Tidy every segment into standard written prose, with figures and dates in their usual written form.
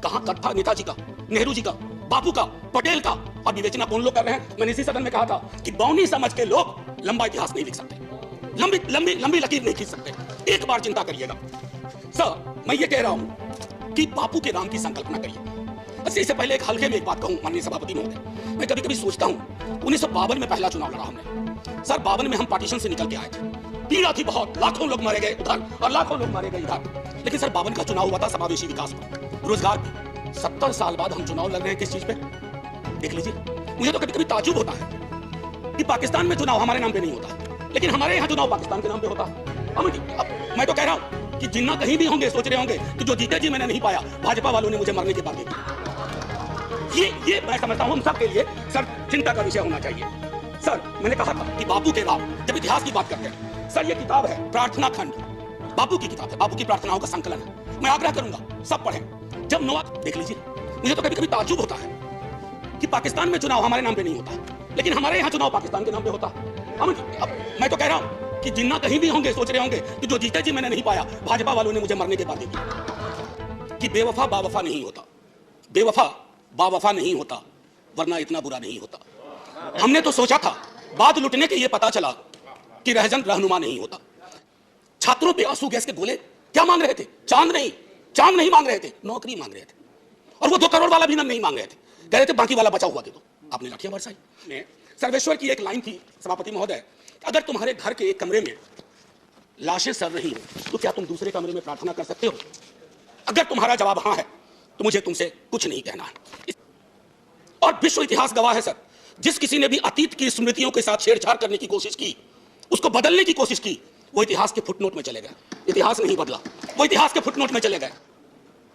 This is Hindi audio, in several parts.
कहां कद था नेताजी का, नेहरू जी का, बापू का, पटेल का, और विवेचना कौन लोग कर रहे हैं? मैंने इसी सदन में कहा था कि बौनी समझ के लोग लंबा इतिहास नहीं लिख सकते, लंबी लंबी लंबी लकीर नहीं खींच सकते। एक बार चिंता करिएगा सर, मैं ये कह रहा हूं कि बापू के नाम की संकल्पना करिए। इससे पहले एक हल्के में एक बात कहूं माननीय सभापति महोदय, मैं कभी कभी सोचता हूं 1952 में पहला चुनाव लड़ा हमने सर। 52 में हम पार्टीशन से निकल के आए थे, पीड़ा थी बहुत, लाखों लोग मारे गए उधर और लाखों लोग मारे गए इधर। लेकिन सर 52 का चुनाव हुआ था समावेशी विकास पर, रोजगार पे। 70 साल बाद हम चुनाव लड़ रहे हैं किस चीज पे? देख लीजिए। मुझे तो कभी कभी ताज्जुब होता है कि पाकिस्तान में चुनाव हमारे नाम पे नहीं होता, लेकिन हमारे यहाँ चुनाव पाकिस्तान के नाम पे होता है। अब मैं तो कह रहा हूँ कि जिन्ना कहीं भी होंगे सोच रहे होंगे कि जो जीते जी मैंने नहीं पाया, भाजपा वालों ने मुझे मरने के बाद दे दिया। ये मैं समझता हूं हम सब के लिए सर चिंता का विषय होना चाहिए। सर मैंने कहा था कि बापू के राव, जब इतिहास की बात करते हैं सर, ये किताब है प्रार्थना खंड, बापू की किताब है, बापू की प्रार्थनाओं का संकलन है। मैं आग्रह करूंगा सब पढ़ें। जब देख लीजिए, मुझे तो कभी कभी ताज्जुब होता है कि पाकिस्तान में चुनाव हमारे नाम पे नहीं होता, लेकिन हमारे यहाँ चुनाव पाकिस्तान के नाम पे होता। अब मैं तो कह रहा हूं कि जिन्ना कहीं भी होंगे सोच रहे होंगे कि जो जीते जी मैंने नहीं पाया, भाजपा वालों ने मुझे मरने के बाद दे दिया। कि बेवफा बावफा नहीं होता, बेवफा बावफा नहीं होता, वरना इतना बुरा नहीं होता। हमने तो सोचा था, बाद लुटने के ये पता चला कि रहजन रहनुमा नहीं होता। छात्रों पे आंसू गैस के गोले क्या मांग रहे थे? चांद नहीं मांग रहे थे, नौकरी मांग रहे थे। और वो 2 करोड़ वाला भी नहीं मांग रहे थे, कह रहे थे बाकी वाला बचा हुआ दे दो। आपने लाठियां बरसाई। सर्वेश्वर की एक लाइन थी सभापति महोदय, अगर तुम्हारे घर के एक कमरे में लाशें सड़ रही हो तो क्या तुम दूसरे कमरे में प्रार्थना कर सकते हो? अगर तुम्हारा जवाब हां है तो मुझे तुमसे कुछ नहीं कहना है। और विश्व इतिहास गवाह है सर, जिस किसी ने भी अतीत की स्मृतियों के साथ छेड़छाड़ करने की कोशिश की, उसको बदलने की कोशिश की, वो इतिहास के फुटनोट में चले गए। इतिहास नहीं बदला, वो इतिहास के फुटनोट में चले गए।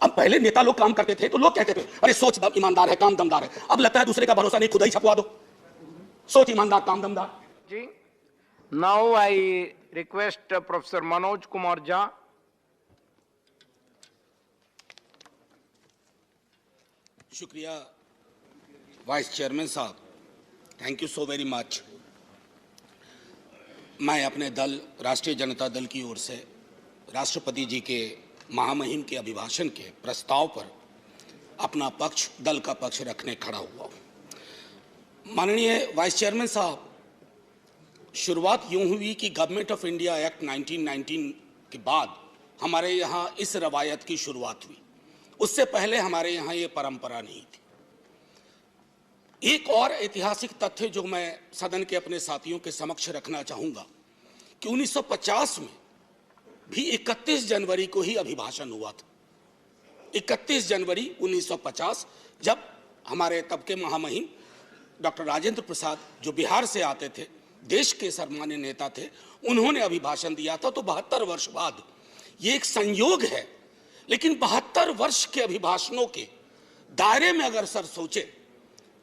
अब पहले नेता लोग काम करते थे तो लोग कहते थे अरे सोच ईमानदार है, काम दमदार है। अब लगता है दूसरे का भरोसा नहीं, खुद ही छपवा दो, सोच ईमानदार काम दमदार जी। Now I request professor Manoj Kumar Jha. शुक्रिया वाइस चेयरमैन साहब, thank you so very much. मैं अपने दल राष्ट्रीय जनता दल की ओर से राष्ट्रपति जी के महामहिम के अभिभाषण के प्रस्ताव पर अपना पक्ष, दल का पक्ष रखने खड़ा हुआ हूं। माननीय वाइस चेयरमैन साहब, शुरुआत यूं हुई कि गवर्नमेंट ऑफ इंडिया एक्ट 1919 के बाद हमारे यहाँ इस रवायत की शुरुआत हुई। उससे पहले हमारे यहाँ ये परंपरा नहीं थी। एक और ऐतिहासिक तथ्य जो मैं सदन के अपने साथियों के समक्ष रखना चाहूंगा कि 1950 में भी 31 जनवरी को ही अभिभाषण हुआ था। 31 जनवरी 1950, जब हमारे तब के महामहिम डॉक्टर राजेंद्र प्रसाद जो बिहार से आते थे, देश के सर्वमान्य नेता थे, उन्होंने अभिभाषण दिया था। तो 72 वर्ष बाद ये एक संयोग है, लेकिन 72 वर्ष के अभिभाषणों के दायरे में अगर सर सोचे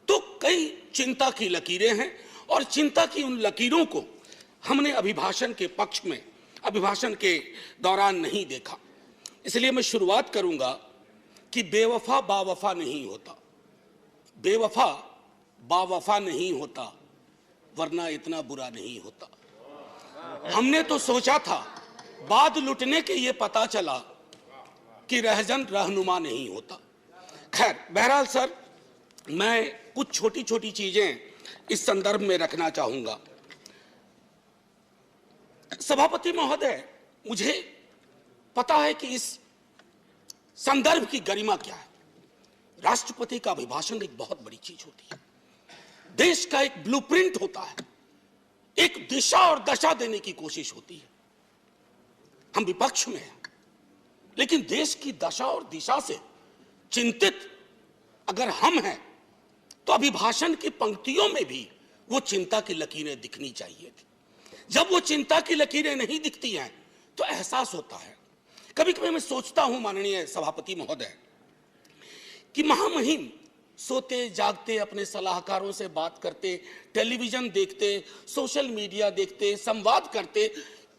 तो कई चिंता की लकीरें हैं, और चिंता की उन लकीरों को हमने अभिभाषण के पक्ष में, अभिभाषण के दौरान नहीं देखा। इसलिए मैं शुरुआत करूंगा कि बेवफा बावफा नहीं होता, बेवफा बावफा नहीं होता, वरना इतना बुरा नहीं होता। हमने तो सोचा था, बाद लुटने के ये पता चला कि रहजन रहनुमा नहीं होता। खैर, बहरहाल सर, मैं कुछ छोटी छोटी चीजें इस संदर्भ में रखना चाहूंगा। सभापति महोदय, मुझे पता है कि इस संदर्भ की गरिमा क्या है। राष्ट्रपति का अभिभाषण एक बहुत बड़ी चीज होती है, देश का एक ब्लूप्रिंट होता है, एक दिशा और दशा देने की कोशिश होती है। हम विपक्ष में हैं, लेकिन देश की दशा और दिशा से चिंतित अगर हम हैं तो अभिभाषण की पंक्तियों में भी वो चिंता की लकीरें दिखनी चाहिए थी। जब वो चिंता की लकीरें नहीं दिखती हैं तो एहसास होता है। कभी कभी मैं सोचता हूं माननीय सभापति महोदय कि महामहिम सोते जागते अपने सलाहकारों से बात करते, टेलीविजन देखते, सोशल मीडिया देखते, संवाद करते,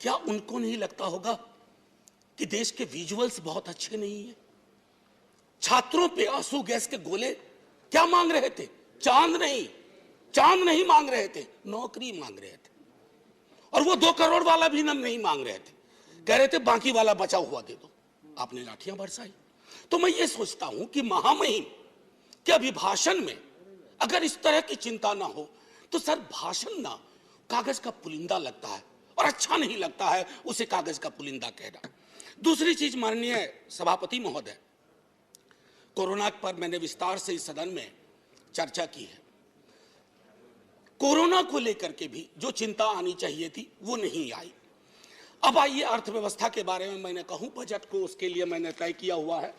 क्या उनको नहीं लगता होगा कि देश के विजुअल्स बहुत अच्छे नहीं है? छात्रों पे आंसू गैस के गोले क्या मांग रहे थे? चांद नहीं मांग रहे थे, नौकरी मांग रहे थे। और वो 2 करोड़ वाला भी नहीं मांग रहे थे, कह रहे थे बाकी वाला बचा हुआ दे दो। आपने लाठियां बरसाई। तो मैं ये सोचता हूं कि महामहिम के अभिभाषण में अगर इस तरह की चिंता ना हो तो सर भाषण ना कागज का पुलिंदा लगता है और अच्छा नहीं लगता है उसे कागज का पुलिंदा कहना। दूसरी चीज माननीय सभापति महोदय, कोरोना पर मैंने विस्तार से इस सदन में चर्चा की है। कोरोना को लेकर के भी जो चिंता आनी चाहिए थी वो नहीं आई। अब आइए अर्थव्यवस्था के बारे में मैंने कहूं, बजट को उसके लिए मैंने तय किया हुआ है,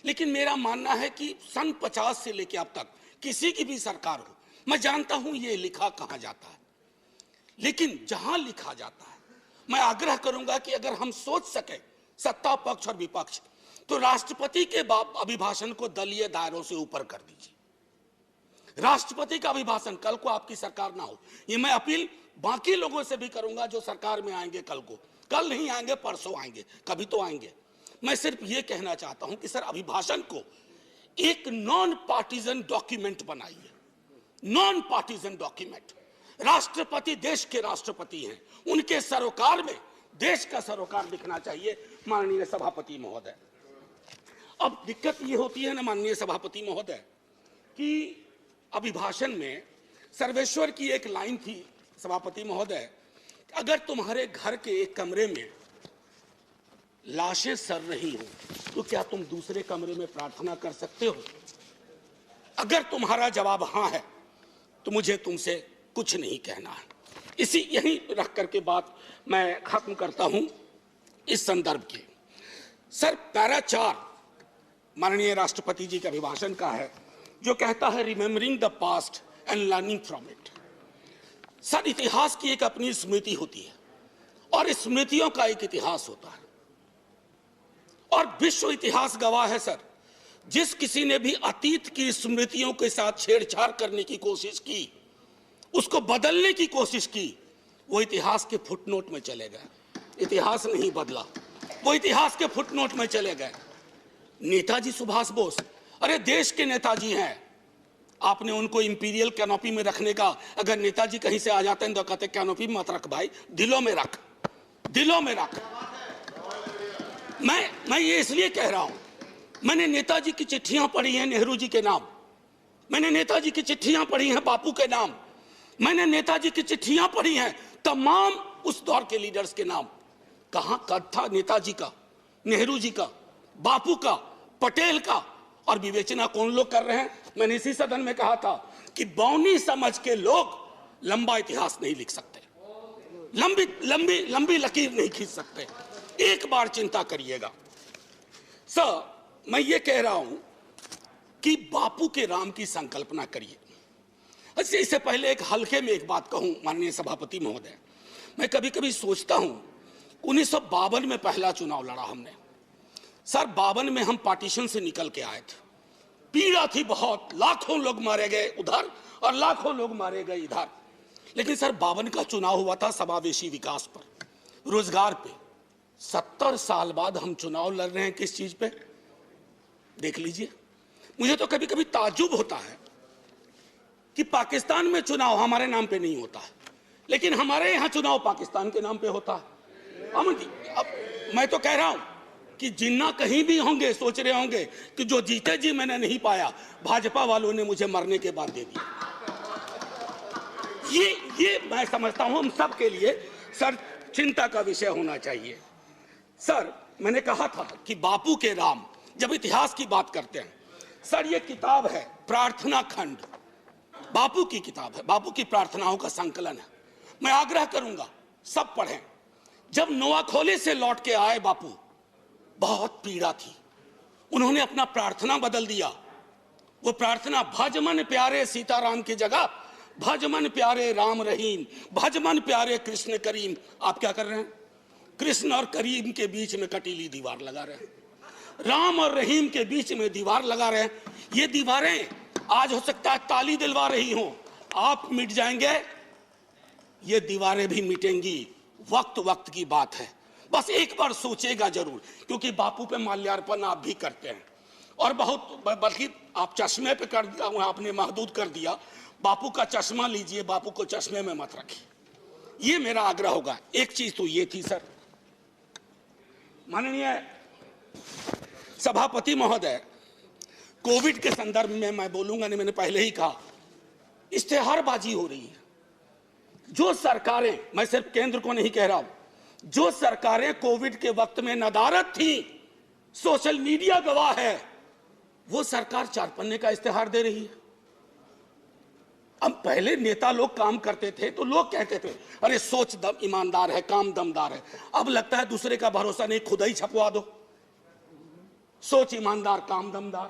लेकिन मेरा मानना है कि सन 50 से लेकर अब तक किसी की भी सरकार हो, मैं जानता हूं ये लिखा कहां जाता है, लेकिन जहां लिखा जाता है मैं आग्रह करूंगा कि अगर हम सोच सके सत्ता पक्ष और विपक्ष, तो राष्ट्रपति के अभिभाषण को दलीय दायरों से ऊपर कर दीजिए। राष्ट्रपति का अभिभाषण कल को आपकी सरकार ना हो, ये मैं अपील बाकी लोगों से भी करूंगा जो सरकार में आएंगे कल को, कल नहीं आएंगे परसों आएंगे, कभी तो आएंगे। मैं सिर्फ ये कहना चाहता हूं कि सर अभिभाषण को एक नॉन पार्टीजन डॉक्यूमेंट बनाइए, नॉन पार्टीजन डॉक्यूमेंट। राष्ट्रपति देश के राष्ट्रपति हैं, उनके सरोकार में देश का सरोकार दिखना चाहिए माननीय सभापति महोदय। अब दिक्कत ये होती है ना माननीय सभापति महोदय कि अभिभाषण में सर्वेश्वर की एक लाइन थी सभापति महोदय, अगर तुम्हारे घर के एक कमरे में लाशें सड़ रही हो तो क्या तुम दूसरे कमरे में प्रार्थना कर सकते हो? अगर तुम्हारा जवाब हां है तो मुझे तुमसे कुछ नहीं कहना है। इसी यही रख करके बात मैं खत्म करता हूं इस संदर्भ के। सर पैरा 4 माननीय राष्ट्रपति जी के अभिभाषण का है जो कहता है remembering the past and learning from it. Sir इतिहास की एक अपनी स्मृति होती है और स्मृतियों का एक इतिहास होता है और विश्व इतिहास गवाह है सर, जिस किसी ने भी अतीत की स्मृतियों के साथ छेड़छाड़ करने की कोशिश की, उसको बदलने की कोशिश की, वो इतिहास के फुटनोट में चले गए। इतिहास नहीं बदला, वो इतिहास के फुटनोट में चले गए। नेताजी सुभाष बोस, अरे देश के नेताजी हैं, आपने उनको इंपीरियल कैनोपी में रखने का, अगर नेताजी कहीं से आ जाते हैं तो कहते कैनोपी मत रख भाई, दिलों में रख, दिलों में रख। मैं ये इसलिए कह रहा हूं, मैंने नेताजी की चिट्ठियां पढ़ी हैं नेहरू जी के नाम, मैंने नेताजी की चिट्ठियां पढ़ी हैं बापू के नाम, मैंने नेताजी की चिट्ठियां पढ़ी हैं तमाम उस दौर के लीडर्स के नाम। कहां कद था नेताजी का, नेहरू जी का, बापू का, पटेल का, और विवेचना कौन लोग कर रहे हैं? मैंने इसी सदन में कहा था कि बौनी समझ के लोग लंबा इतिहास नहीं लिख सकते, लंबी लंबी लंबी लकीर नहीं खींच सकते। एक बार चिंता करिएगा सर, मैं ये कह रहा हूं कि बापू के राम की संकल्पना करिए। इससे पहले एक हल्के में एक बात कहूं माननीय सभापति महोदय, मैं कभी कभी सोचता हूं 1952 में पहला चुनाव लड़ा हमने सर, 52 में हम पार्टीशन से निकल के आए थे, पीड़ा थी बहुत, लाखों लोग मारे गए उधर और लाखों लोग मारे गए इधर, लेकिन सर 52 का चुनाव हुआ था समावेशी विकास पर, रोजगार पे। 70 साल बाद हम चुनाव लड़ रहे हैं किस चीज पे? देख लीजिए। मुझे तो कभी कभी ताज्जुब होता है कि पाकिस्तान में चुनाव हमारे नाम पे नहीं होता है, लेकिन हमारे यहां चुनाव पाकिस्तान के नाम पे होता है। अमन जी, अब मैं तो कह रहा हूं कि जिन्ना कहीं भी होंगे सोच रहे होंगे कि जो जीते जी मैंने नहीं पाया, भाजपा वालों ने मुझे मरने के बाद दे दिया। ये मैं समझता हूं हम सब के लिए सर चिंता का विषय होना चाहिए। सर मैंने कहा था कि बापू के राम, जब इतिहास की बात करते हैं सर, ये किताब है प्रार्थना खंड, बापू की किताब है, बापू की प्रार्थनाओं का संकलन है। मैं आग्रह करूंगा सब पढ़ें। जब नोआखोले से लौट के आए बापू, बहुत पीड़ा थी, उन्होंने अपना प्रार्थना बदल दिया। वो प्रार्थना भजमन प्यारे सीताराम की जगह भजमन प्यारे राम रहीम, भजमन प्यारे कृष्ण करीम। आप क्या कर रहे हैं? कृष्ण और करीम के बीच में कटीली दीवार लगा रहे हैं, राम और रहीम के बीच में दीवार लगा रहे हैं। ये दीवारें आज हो सकता है ताली दिलवा रही हों, आप मिट जाएंगे, ये दीवारें भी मिटेंगी, वक्त वक्त की बात है। बस एक बार सोचेगा जरूर, क्योंकि बापू पे माल्यार्पण आप भी करते हैं और बहुत, बल्कि आप चश्मे पे कर दिया, आपने महदूद कर दिया। बापू का चश्मा लीजिए, बापू को चश्मे में मत रखिए, ये मेरा आग्रह होगा। एक चीज तो ये थी सर, माननीय सभापति महोदय, कोविड के संदर्भ में मैं बोलूंगा नहीं, मैंने पहले ही कहा, इश्तेहारबाजी हो रही है। जो सरकारें, मैं सिर्फ केंद्र को नहीं कह रहा हूं, जो सरकारें कोविड के वक्त में नदारद थी, सोशल मीडिया गवाह है, वो सरकार 4 पन्ने का इश्तेहार दे रही है। अब पहले नेता लोग काम करते थे तो लोग कहते थे अरे सोच दम ईमानदार है, काम दमदार है। अब लगता है दूसरे का भरोसा नहीं, खुद ही छपवा दो, सोच ईमानदार, काम दमदार।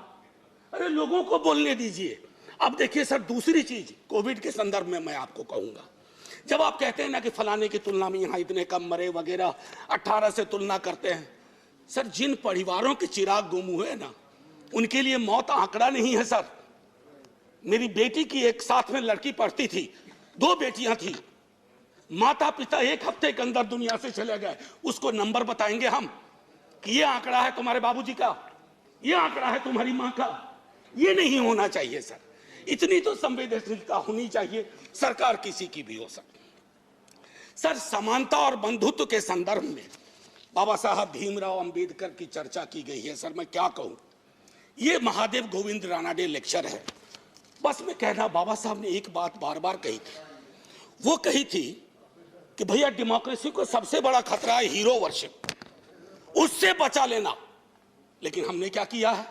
अरे लोगों को बोलने दीजिए। अब देखिए सर, दूसरी चीज कोविड के संदर्भ में मैं आपको कहूंगा, जब आप कहते हैं ना कि फलाने की तुलना में यहां इतने कम मरे वगैरह, 18 से तुलना करते हैं, सर जिन परिवारों के चिराग गुम हुए ना, उनके लिए मौत आंकड़ा नहीं है सर। मेरी बेटी की एक साथ में लड़की पढ़ती थी, 2 बेटियां थी, माता पिता 1 हफ्ते के अंदर दुनिया से चले गए। उसको नंबर बताएंगे हम कि ये आंकड़ा है तुम्हारे बाबूजी का, ये आंकड़ा है तुम्हारी मां का। ये नहीं होना चाहिए सर। इतनी तो संवेदनशीलता होनी चाहिए, सरकार किसी की भी हो सर। समानता और बंधुत्व के संदर्भ में बाबा साहब भीमराव अंबेडकर की चर्चा की गई है। सर मैं क्या कहूं, ये महादेव गोविंद रानाडे लेक्चर है। बस मैं कहना, बाबा साहब ने एक बात बार बार कही थी, वो कही थी कि भैया डेमोक्रेसी को सबसे बड़ा खतरा है हीरो वर्शिप, उससे बचा लेना। लेकिन हमने क्या किया है,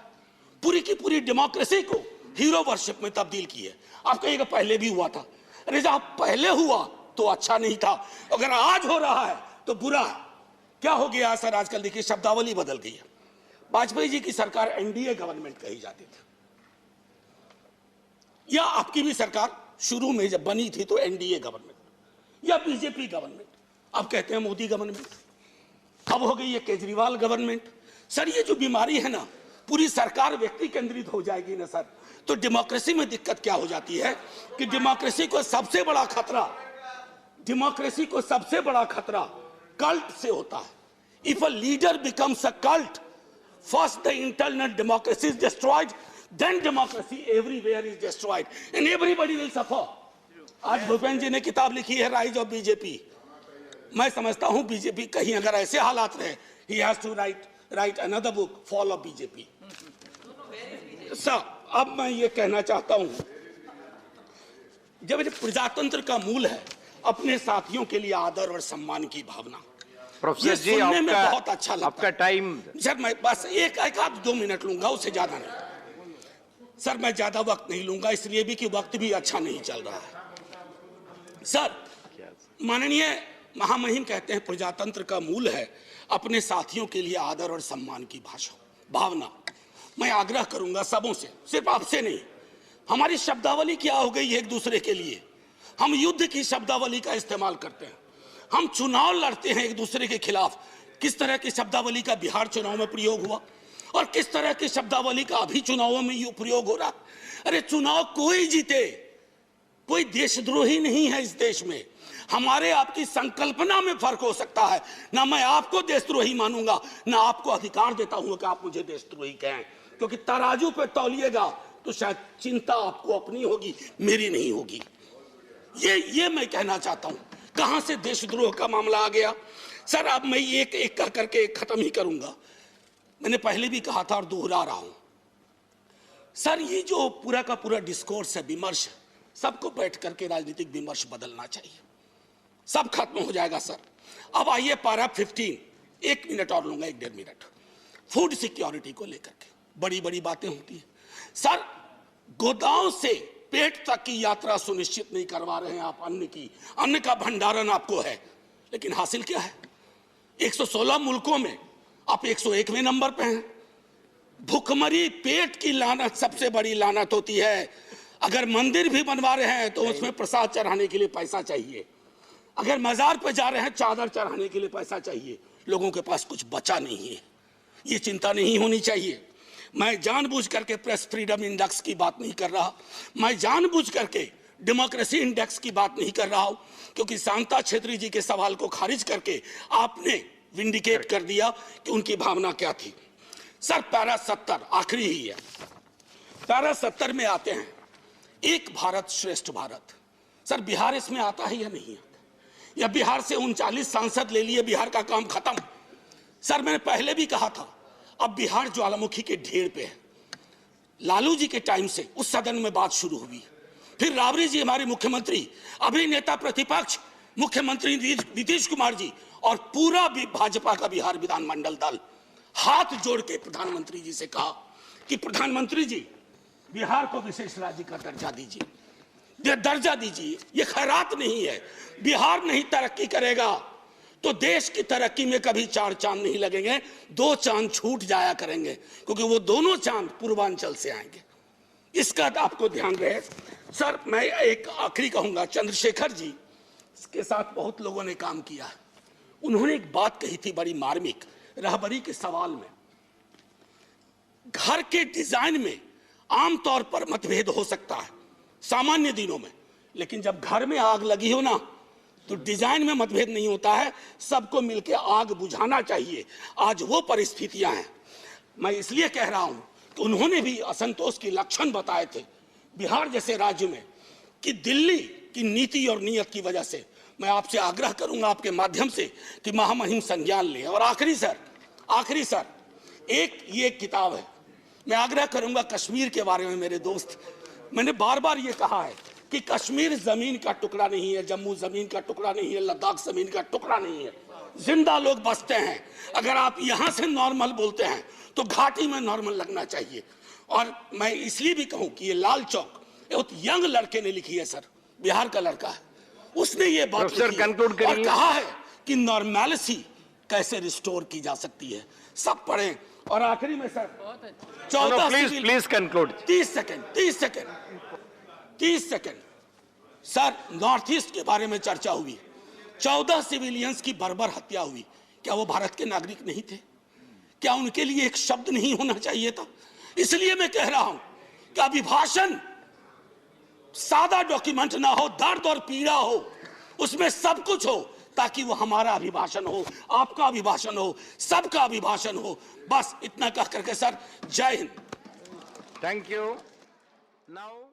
पूरी की पूरी डेमोक्रेसी को हीरो वर्शिप में तब्दील की है। आप कहिएगा पहले भी हुआ था, अरे जब पहले हुआ तो अच्छा नहीं था, अगर आज हो रहा है तो बुरा है। क्या हो गया सर, आजकल देखिए शब्दावली बदल गई है। वाजपेयी जी की सरकार एनडीए गवर्नमेंट कही जाती थी, या आपकी भी सरकार शुरू में जब बनी थी तो एनडीए गवर्नमेंट या बीजेपी गवर्नमेंट, अब कहते हैं मोदी गवर्नमेंट, अब हो गई है केजरीवाल गवर्नमेंट। सर ये जो बीमारी है ना, पूरी सरकार व्यक्ति केंद्रित हो जाएगी ना सर, तो डेमोक्रेसी में दिक्कत क्या हो जाती है कि डेमोक्रेसी को सबसे बड़ा खतरा कल्ट से होता है। If a leader becomes a cult, first the internal democracy is destroyed, then democracy everywhere is destroyed and everybody will suffer. आज भूपेंद्र जी ने किताब लिखी है राइज ऑफ बीजेपी। मैं समझता हूं बीजेपी कहीं अगर ऐसे हालात रहे, he has to write another book, fall of BJP. Sir अब मैं ये कहना चाहता हूं, जब प्रजातंत्र का मूल है अपने साथियों के लिए आदर और सम्मान की भावना, प्रोफेसर जी आपका बहुत अच्छा लगता आपका टाइम। सर मैं बस एक आध 2 मिनट लूंगा, उससे ज्यादा नहीं सर। मैं ज्यादा वक्त नहीं लूंगा, इसलिए भी कि वक्त भी अच्छा नहीं चल रहा है। सर माननीय महामहिम कहते हैं प्रजातंत्र का मूल है अपने साथियों के लिए आदर और सम्मान की भावना। मैं आग्रह करूंगा सबों से, सिर्फ आपसे नहीं, हमारी शब्दावली क्या हो गई एक दूसरे के लिए, हम युद्ध की शब्दावली का इस्तेमाल करते हैं, हम चुनाव लड़ते हैं एक दूसरे के खिलाफ। किस तरह की शब्दावली का बिहार चुनाव में प्रयोग हुआ और किस तरह की शब्दावली का अभी चुनावों में ये प्रयोग हो रहा। अरे चुनाव कोई जीते, कोई देशद्रोही नहीं है इस देश में। हमारे आपकी संकल्पना में फर्क हो सकता है, ना मैं आपको देशद्रोही मानूंगा, ना आपको अधिकार देता हूं कि आप मुझे देशद्रोही कहें, क्योंकि तराजू पे तौलिएगा तो शायद चिंता आपको अपनी होगी, मेरी नहीं होगी। ये मैं कहना चाहता हूं। कहां से देशद्रोह का मामला आ गया सर? अब मैं एक एक करके खत्म ही करूंगा। मैंने पहले भी कहा था और दोहरा रहा हूं सर, ये जो पूरा का पूरा डिस्कोर्स है, विमर्श, सबको बैठ करके राजनीतिक विमर्श बदलना चाहिए, सब खत्म हो जाएगा सर। अब आइए पारा 15, 1 मिनट और लूंगा, 1-1.5 मिनट। फूड सिक्योरिटी को लेकर के बड़ी बड़ी बातें होती है सर। गोदाम से पेट तक की यात्रा सुनिश्चित नहीं करवा रहे हैं आप अन्न का भंडारण आपको है, लेकिन हासिल क्या है? 116 मुल्कों में आप 101वें नंबर पे हैं। भूखमरी, पेट की लानत सबसे बड़ी लानत होती है। अगर मंदिर भी बनवा रहे हैं तो उसमें प्रसाद चढ़ाने के लिए पैसा चाहिए, अगर मजार पर जा रहे हैं चादर चढ़ाने के लिए पैसा चाहिए। लोगों के पास कुछ बचा नहीं है, ये चिंता नहीं होनी चाहिए। मैं जानबूझ करके प्रेस फ्रीडम इंडेक्स की बात नहीं कर रहा, मैं जानबूझ करके डेमोक्रेसी इंडेक्स की बात नहीं कर रहा हूं, क्योंकि शांता छेत्री जी के सवाल को खारिज करके आपने विंडिकेट कर दिया कि उनकी भावना क्या थी। सर पैरा 70 आखिरी ही है, पैरा 70 में आते हैं एक भारत श्रेष्ठ भारत। सर बिहार इसमें आता है या नहीं आता? या बिहार से 39 सांसद ले लिए, बिहार का काम खत्म? सर मैंने पहले भी कहा था, अब बिहार ज्वालामुखी के ढेर पे है। लालू जी के टाइम से उस सदन में बात शुरू हुई, फिर राबड़ी जी हमारे मुख्यमंत्री, अभी नेता प्रतिपक्ष मुख्यमंत्री नीतीश कुमार जी और पूरा भी भाजपा का बिहार विधानमंडल दल हाथ जोड़ के प्रधानमंत्री जी से कहा कि प्रधानमंत्री जी बिहार को विशेष राज्य का दर्जा दीजिए, दर्जा दीजिए। ये खैरात नहीं है। बिहार नहीं तरक्की करेगा तो देश की तरक्की में कभी 4 चांद नहीं लगेंगे, 2 चांद छूट जाया करेंगे, क्योंकि वो दोनों चांद पूर्वांचल से आएंगे। इसका आपको ध्यान रहे। सर, मैं एक आखिरी कहूंगा, चंद्रशेखर जी के साथ बहुत लोगों ने काम किया है। उन्होंने एक बात कही थी बड़ी मार्मिक, रहबरी के सवाल में। घर के डिजाइन में आमतौर पर मतभेद हो सकता है सामान्य दिनों में, लेकिन जब घर में आग लगी हो ना, तो डिजाइन में मतभेद नहीं होता है, सबको मिलकर आग बुझाना चाहिए। आज वो परिस्थितियां हैं। मैं इसलिए कह रहा हूं कि उन्होंने भी असंतोष के लक्षण बताए थे बिहार जैसे राज्य में, कि दिल्ली की नीति और नीयत की वजह से। मैं आपसे आग्रह करूंगा आपके माध्यम से कि महामहिम संज्ञान लें। और आखिरी सर, एक ये किताब है, मैं आग्रह करूंगा कश्मीर के बारे में। मेरे दोस्त, मैंने बार बार ये कहा है कि कश्मीर जमीन का टुकड़ा नहीं है, जम्मू जमीन का टुकड़ा नहीं है, लद्दाख जमीन का टुकड़ा नहीं है, जिंदा लोग बसते हैं। अगर आप यहां से नॉर्मल बोलते हैं तो घाटी में नॉर्मल लगना चाहिए। और मैं इसलिए भी कहूं कि ये लाल चौक बहुत यंग लड़के ने लिखी है सर, बिहार का लड़का है, उसने ये बात लिखी है और कहा है कि नॉर्मैलिटी कैसे रिस्टोर की जा सकती है। सब पढ़ें। और आखिरी में sir 14 please conclude. 30 second sir, north east के बारे में चर्चा हुई। 14 सिविलियंस की बर्बर हत्या हुई। क्या वो भारत के नागरिक नहीं थे? क्या उनके लिए एक शब्द नहीं होना चाहिए था? इसलिए मैं कह रहा हूं कि अभिभाषण सादा डॉक्यूमेंट ना हो, दर्द और पीड़ा हो, उसमें सब कुछ हो, ताकि वो हमारा अभिभाषण हो, आपका अभिभाषण हो, सबका अभिभाषण हो। बस इतना कह करके सर, जय हिंद। Thank you. नाउ